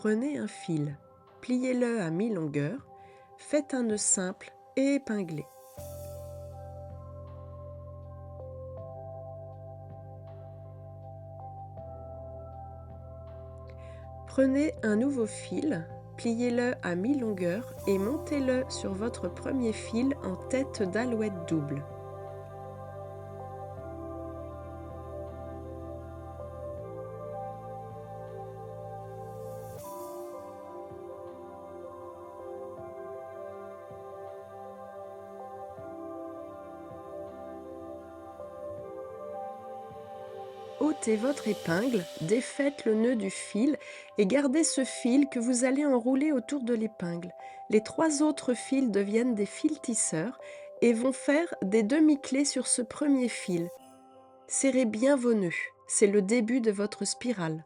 Prenez un fil, pliez-le à mi-longueur, faites un nœud simple et épinglez. Prenez un nouveau fil, pliez-le à mi-longueur et montez-le sur votre premier fil en tête d'alouette double. Ôtez votre épingle, défaites le nœud du fil et gardez ce fil que vous allez enrouler autour de l'épingle. Les 3 autres fils deviennent des fils tisseurs et vont faire des demi-clés sur ce premier fil. Serrez bien vos nœuds, c'est le début de votre spirale.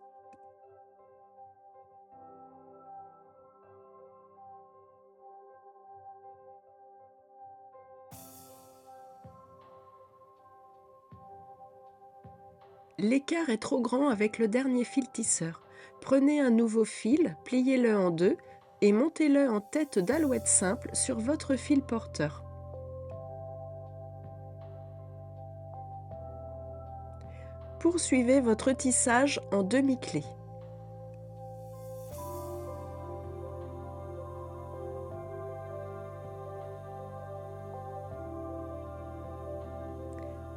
L'écart est trop grand avec le dernier fil tisseur. Prenez un nouveau fil, pliez-le en deux et montez-le en tête d'alouette simple sur votre fil porteur. Poursuivez votre tissage en demi-clé.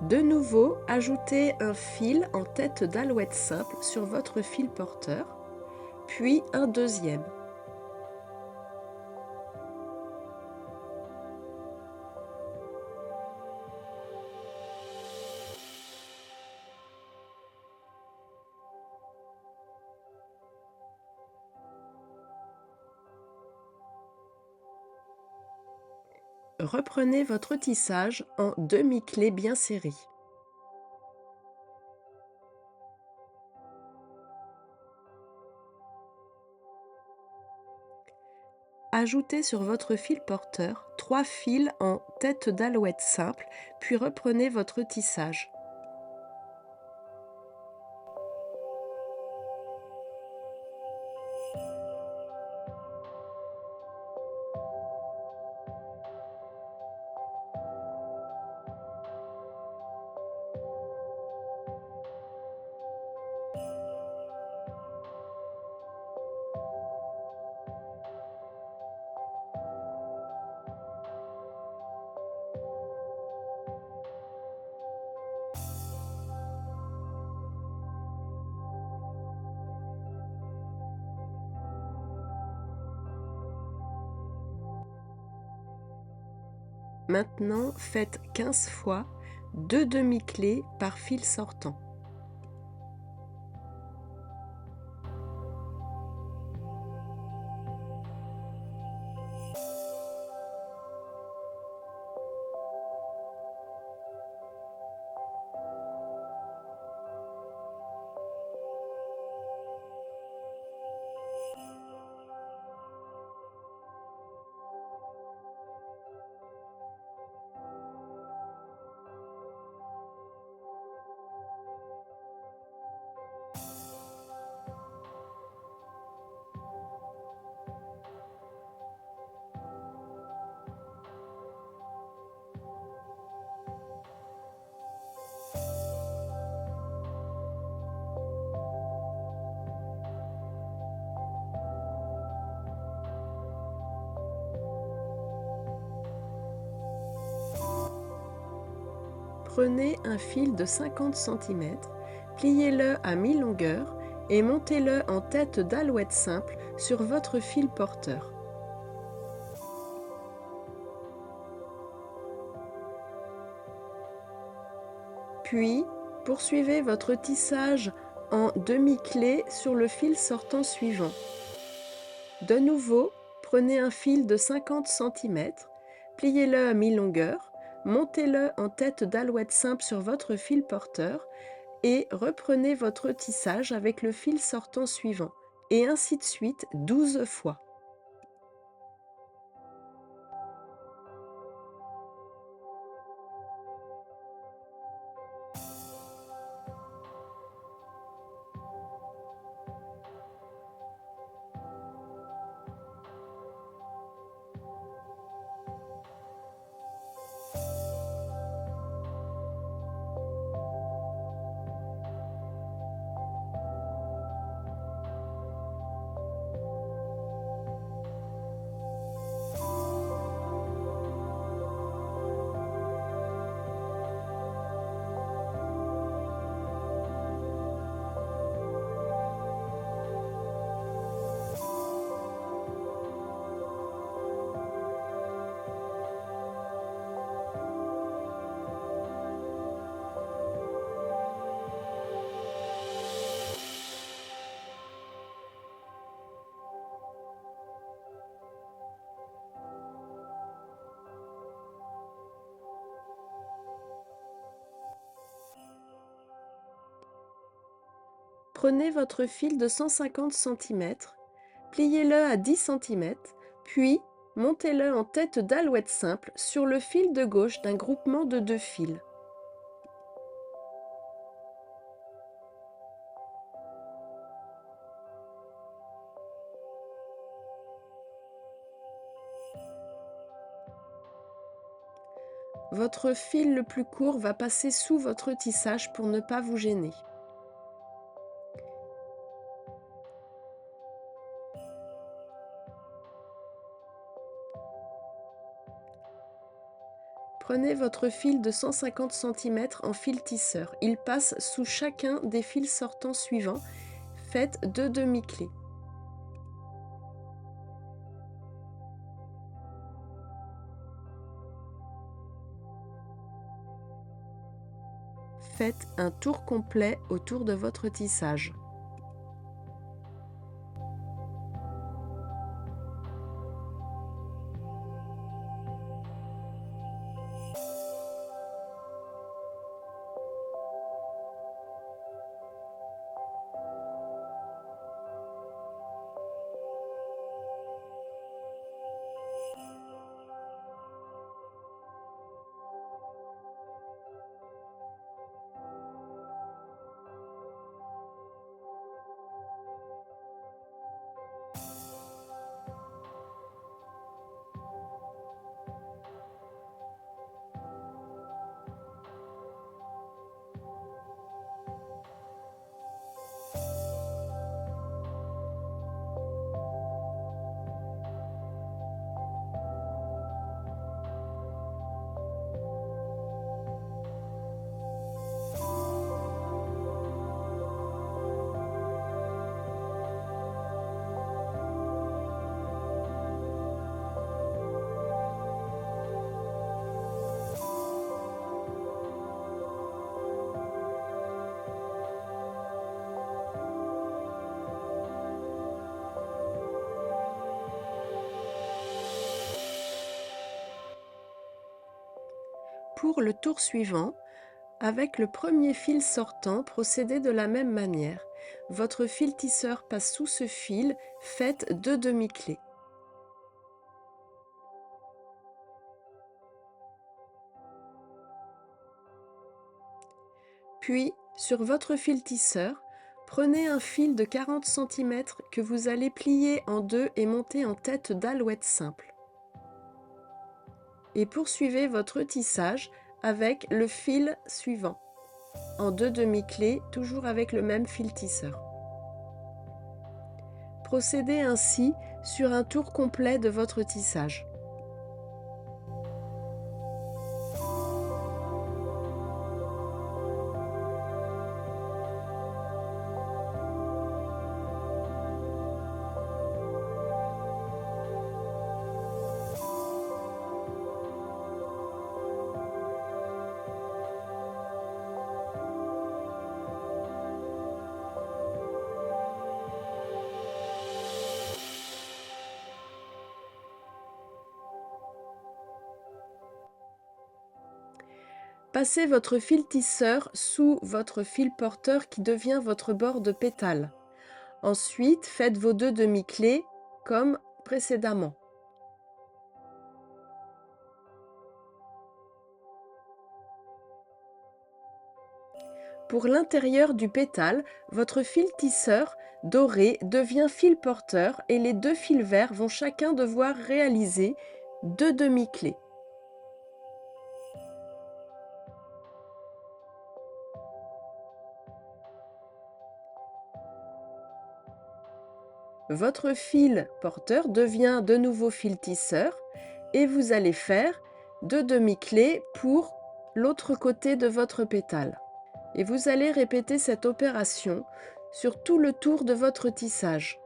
De nouveau, ajoutez un fil en tête d'alouette simple sur votre fil porteur, puis un deuxième. Reprenez votre tissage en demi-clé bien serré. Ajoutez sur votre fil porteur 3 fils en tête d'alouette simple, puis reprenez votre tissage. Maintenant, faites 15 fois 2 demi-clés par fil sortant. Prenez un fil de 50 cm, pliez-le à mi-longueur et montez-le en tête d'alouette simple sur votre fil porteur. Puis, poursuivez votre tissage en demi-clé sur le fil sortant suivant. De nouveau, prenez un fil de 50 cm, pliez-le à mi-longueur, montez-le en tête d'alouette simple sur votre fil porteur et reprenez votre tissage avec le fil sortant suivant, et ainsi de suite 12 fois. Prenez votre fil de 150 cm, pliez-le à 10 cm, puis montez-le en tête d'alouette simple sur le fil de gauche d'un groupement de 2 fils. Votre fil le plus court va passer sous votre tissage pour ne pas vous gêner. Prenez votre fil de 150 cm en fil tisseur. Il passe sous chacun des fils sortants suivants. Faites 2 demi-clés. Faites un tour complet autour de votre tissage. Pour le tour suivant, avec le premier fil sortant, procédez de la même manière. Votre fil tisseur passe sous ce fil, faites 2 demi-clés. Puis, sur votre fil tisseur, prenez un fil de 40 cm que vous allez plier en deux et monter en tête d'alouette simple. Et poursuivez votre tissage avec le fil suivant, en 2 demi-clés, toujours avec le même fil tisseur. Procédez ainsi sur un tour complet de votre tissage. Passez votre fil tisseur sous votre fil porteur qui devient votre bord de pétale. Ensuite, faites vos 2 demi-clés comme précédemment. Pour l'intérieur du pétale, votre fil tisseur doré devient fil porteur et les 2 fils verts vont chacun devoir réaliser 2 demi-clés. Votre fil porteur devient de nouveau fil tisseur et vous allez faire 2 demi-clés pour l'autre côté de votre pétale. Et vous allez répéter cette opération sur tout le tour de votre tissage.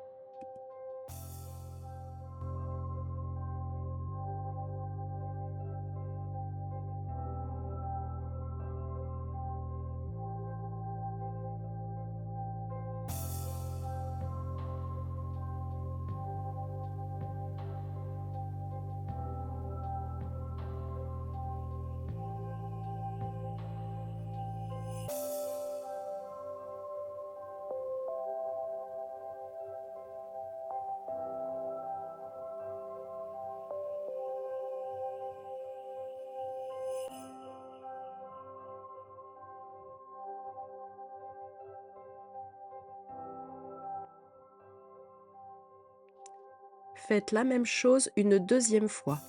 faites la même chose une deuxième fois.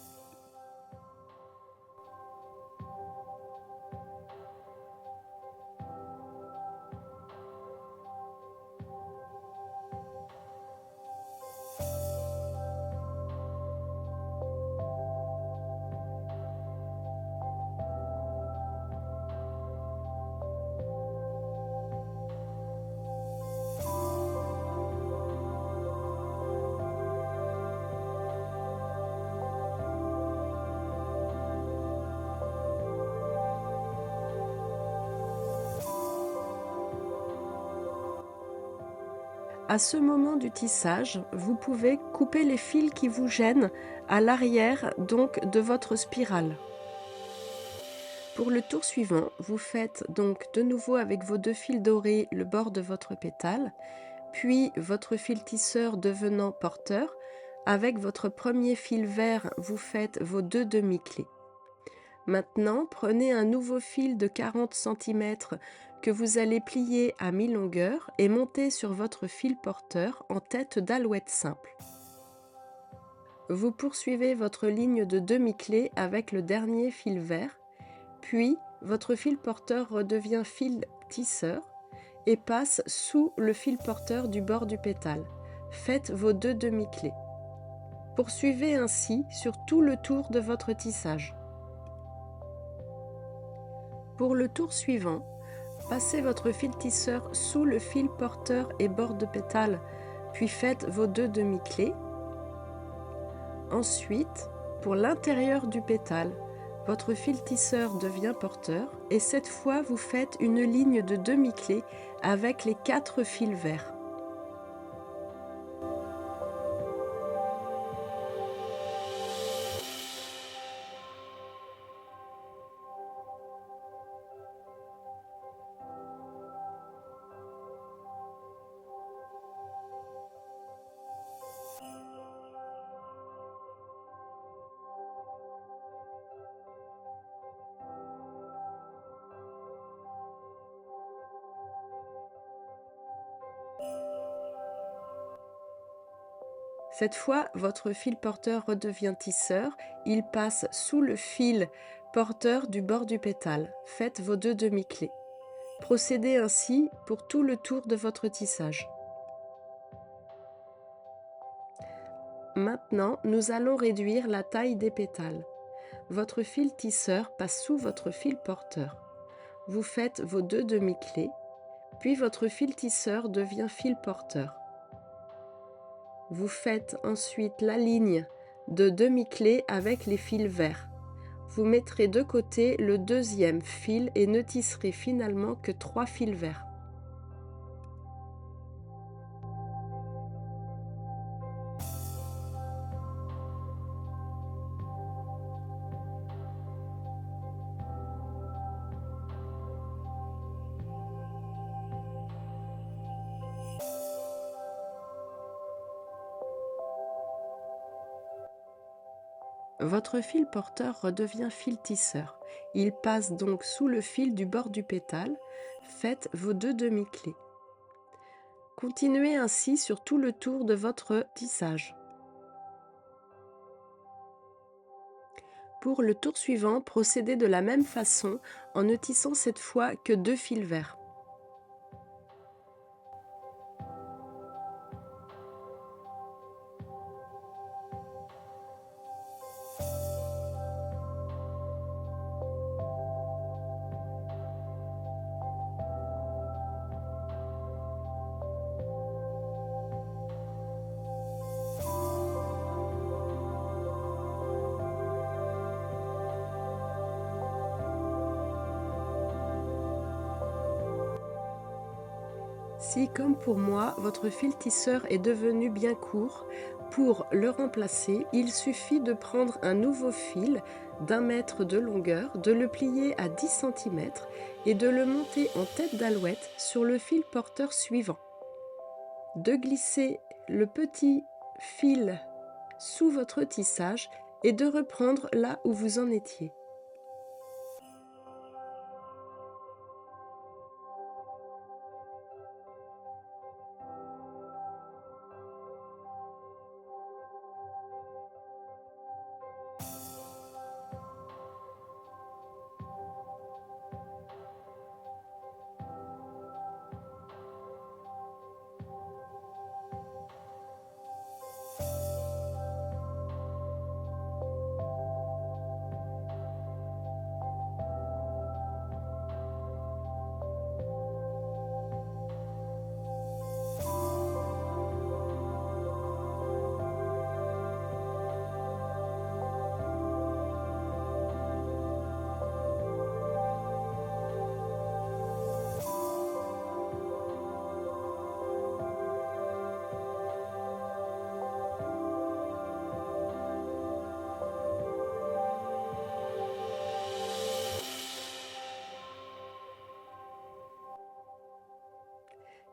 À ce moment du tissage, vous pouvez couper les fils qui vous gênent à l'arrière donc de votre spirale. Pour le tour suivant, vous faites donc de nouveau avec vos 2 fils dorés le bord de votre pétale, puis votre fil tisseur devenant porteur. Avec votre premier fil vert, vous faites vos 2 demi-clés. Maintenant, prenez un nouveau fil de 40 cm que vous allez plier à mi-longueur et monter sur votre fil porteur en tête d'alouette simple. Vous poursuivez votre ligne de demi-clé avec le dernier fil vert, puis votre fil porteur redevient fil tisseur et passe sous le fil porteur du bord du pétale. Faites vos 2 demi-clés. Poursuivez ainsi sur tout le tour de votre tissage. Pour le tour suivant, passez votre fil tisseur sous le fil porteur et bord de pétale, puis faites vos 2 demi-clés. Ensuite, pour l'intérieur du pétale, votre fil tisseur devient porteur et cette fois vous faites une ligne de demi-clé avec les 4 fils verts. Cette fois, votre fil porteur redevient tisseur, il passe sous le fil porteur du bord du pétale. Faites vos 2 demi-clés. Procédez ainsi pour tout le tour de votre tissage. Maintenant, nous allons réduire la taille des pétales. Votre fil tisseur passe sous votre fil porteur. Vous faites vos 2 demi-clés, puis votre fil tisseur devient fil porteur. Vous faites ensuite la ligne de demi-clé avec les fils verts. Vous mettrez de côté le deuxième fil et ne tisserez finalement que 3 fils verts. Votre fil porteur redevient fil tisseur. Il passe donc sous le fil du bord du pétale. Faites vos 2 demi-clés. Continuez ainsi sur tout le tour de votre tissage. Pour le tour suivant, procédez de la même façon en ne tissant cette fois que 2 fils verts. Si, comme pour moi, votre fil tisseur est devenu bien court, pour le remplacer, il suffit de prendre un nouveau fil d'1 mètre de longueur, de le plier à 10 cm et de le monter en tête d'alouette sur le fil porteur suivant. De glisser le petit fil sous votre tissage et de reprendre là où vous en étiez.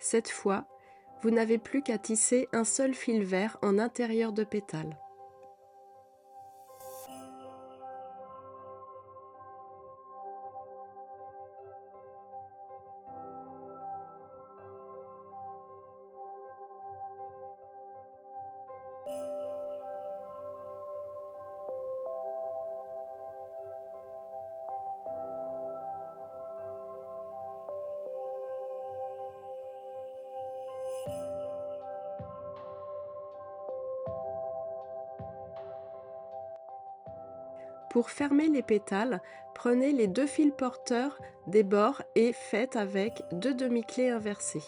Cette fois, vous n'avez plus qu'à tisser un seul fil vert en intérieur de pétale. Pour fermer les pétales, prenez les deux fils porteurs des bords et faites avec deux demi-clés inversées.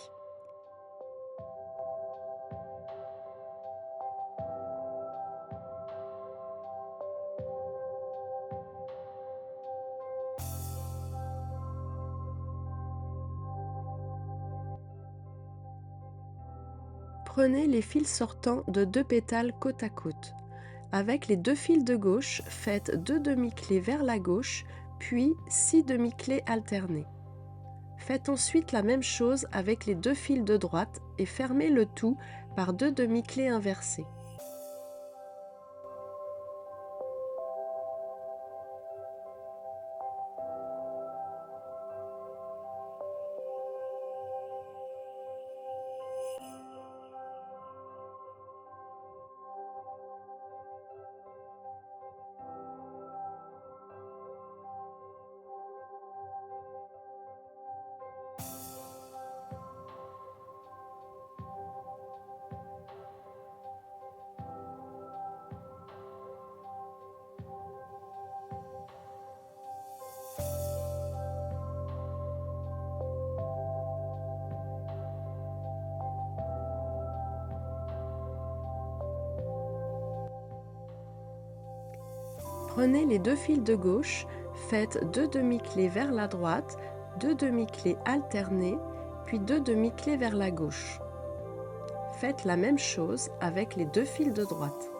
Prenez les fils sortants de deux pétales côte à côte. Avec les deux fils de gauche, faites deux demi-clés vers la gauche, puis 6 demi-clés alternées. Faites ensuite la même chose avec les deux fils de droite et fermez le tout par deux demi-clés inversées. Prenez les deux fils de gauche, faites deux demi-clés vers la droite, deux demi-clés alternées, puis deux demi-clés vers la gauche. Faites la même chose avec les deux fils de droite.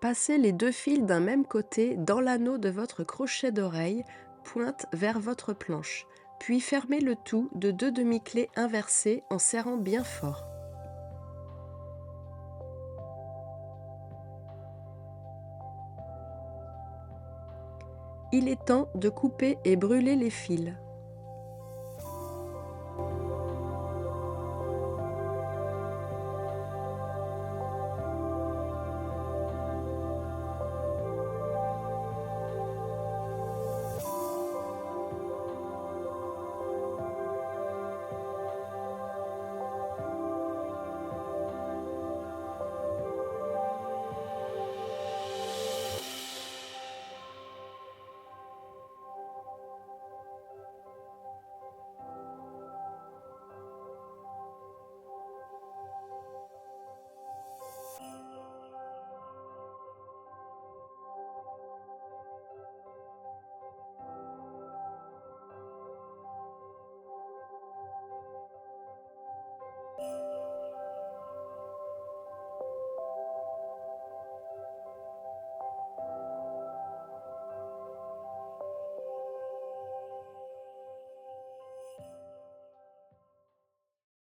Passez les deux fils d'un même côté dans l'anneau de votre crochet d'oreille, pointe vers votre planche, puis fermez le tout de deux demi-clés inversées en serrant bien fort. Il est temps de couper et brûler les fils.